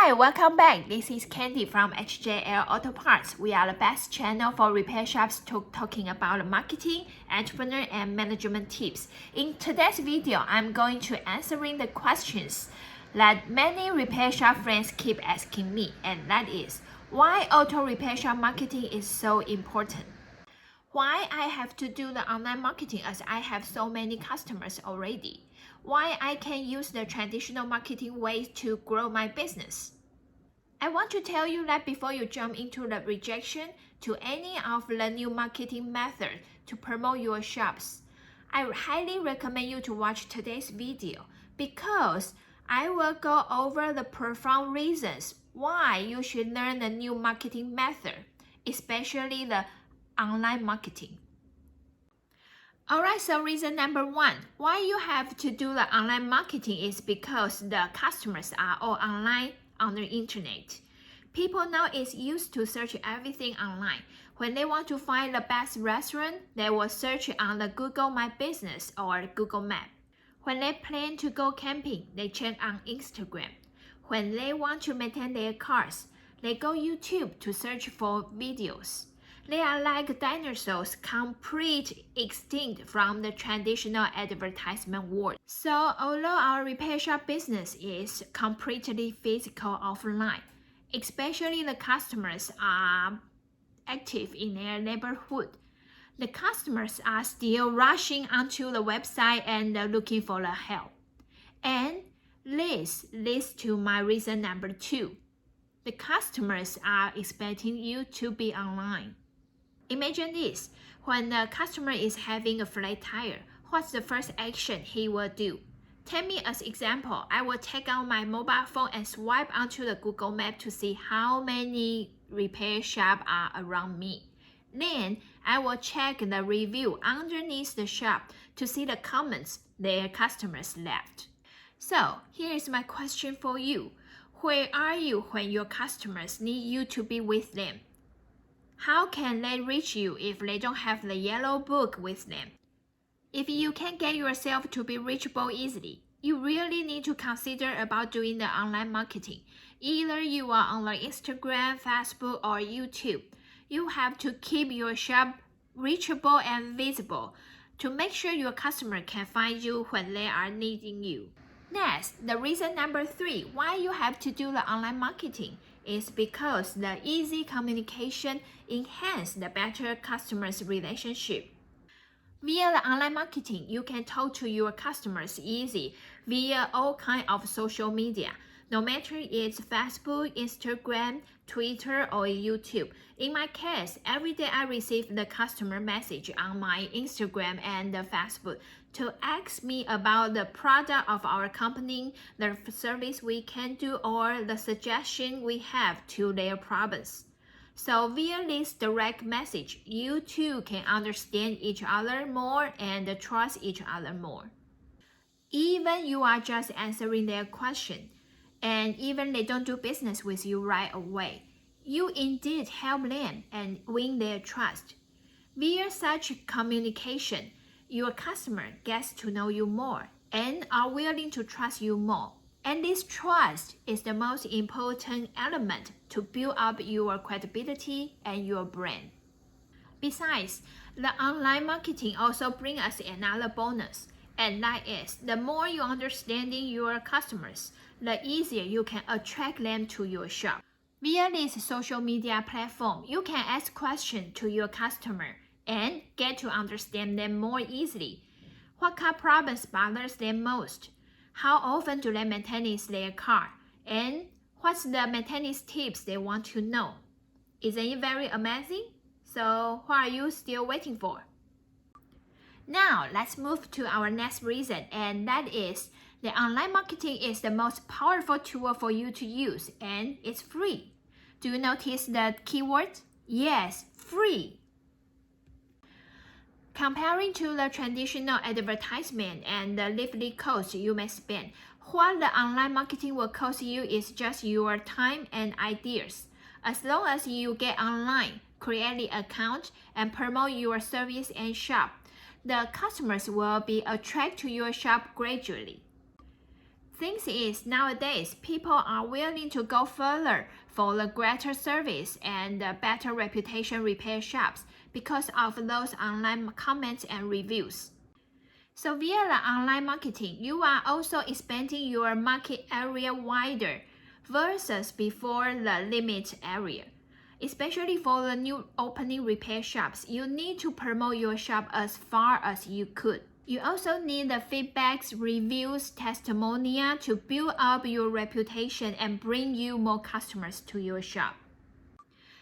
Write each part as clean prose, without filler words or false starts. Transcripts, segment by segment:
Hi, welcome back. This is Candy from HJL Autoparts. We are the best channel for repair shops talking about marketing, entrepreneur, and management tips. In today's video, I'm going to answering the questions that many repair shop friends keep asking me, and that is, why auto repair shop marketing is so important. Why I have to do the online marketing as I have so many customers already. Why I can use the traditional marketing ways to grow my business. I want to tell you that before you jump into the rejection to any of the new marketing methods to promote your shops, I highly recommend you to watch today's video because I will go over the profound reasons why you should learn the new marketing method, especially the online marketing. Alright, so reason number one, why you have to do the online marketing is because the customers are all online on the internet. People now is used to search everything online. When they want to find the best restaurant, they will search on the Google My Business or Google Map. When they plan to go camping, they check on Instagram. When they want to maintain their cars, they go YouTube to search for videos. They are like dinosaurs, complete extinct from the traditional advertisement world. So although our repair shop business is completely physical offline, especially the customers are active in their neighborhood, the customers are still rushing onto the website and looking for the help. And this leads to my reason number two. The customers are expecting you to be online. Imagine this, when the customer is having a flat tire, what's the first action he will do? Take me as example, I will take out my mobile phone and swipe onto the Google Map to see how many repair shops are around me. Then I will check the review underneath the shop to see the comments their customers left. So here is my question for you. Where are you when your customers need you to be with them? How can they reach you if they don't have the yellow book with them? If you can't get yourself to be reachable easily, you really need to consider about doing the online marketing. Either you are on like Instagram, Facebook, or YouTube. You have to keep your shop reachable and visible to make sure your customer can find you when they are needing you. Next, the reason number three, why you have to do the online marketing is because the easy communication enhances the better customer's relationship. Via the online marketing, you can talk to your customers easy via all kinds of social media, no matter it's Facebook, Instagram, Twitter, or YouTube. In my case, every day I receive the customer message on my Instagram and Facebook to ask me about the product of our company, the service we can do, or the suggestion we have to their problems. So via this direct message, you two can understand each other more and trust each other more. Even you are just answering their question, and even they don't do business with you right away, you indeed help them and win their trust. Via such communication, your customer gets to know you more and are willing to trust you more. And this trust is the most important element to build up your credibility and your brand. Besides, the online marketing also brings us another bonus, and that is, the more you understanding your customers, the easier you can attract them to your shop. Via this social media platform, you can ask questions to your customer and get to understand them more easily. What car problems bothers them most? How often do they maintain their car? And what's the maintenance tips they want to know? Isn't it very amazing? So what are you still waiting for? Now let's move to our next reason, and that is the online marketing is the most powerful tool for you to use, and it's free. Do you notice the keyword? Yes, free. Comparing to the traditional advertisement and the leaflet cost you may spend, what the online marketing will cost you is just your time and ideas. As long as you get online, create the account, and promote your service and shop, the customers will be attracted to your shop gradually. thing is, nowadays, people are willing to go further for the greater service and better reputation repair shops because of those online comments and reviews. So via the online marketing, you are also expanding your market area wider versus before the limit area. Especially for the new opening repair shops, you need to promote your shop as far as you could. You also need the feedbacks, reviews, testimonial to build up your reputation and bring you more customers to your shop.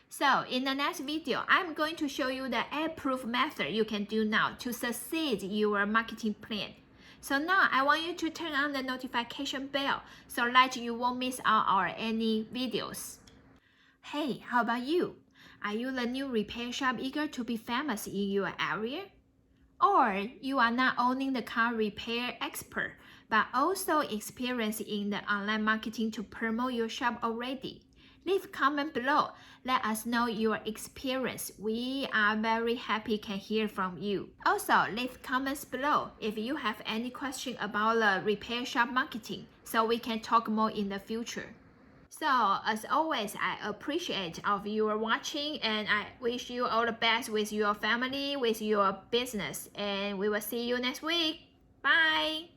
So in the next video, I'm going to show you the air-proof method you can do now to succeed your marketing plan. So now I want you to turn on the notification bell so that you won't miss out on any videos. Hey, how about you? Are you the new repair shop eager to be famous in your area? Or you are not only the car repair expert, but also experienced in the online marketing to promote your shop already? Leave a comment below. Let us know your experience. We are very happy to hear from you. Also, leave comments below if you have any question about the repair shop marketing so we can talk more in the future. So, as always, I appreciate of your watching and I wish you all the best with your family, with your business, and we will see you next week. Bye!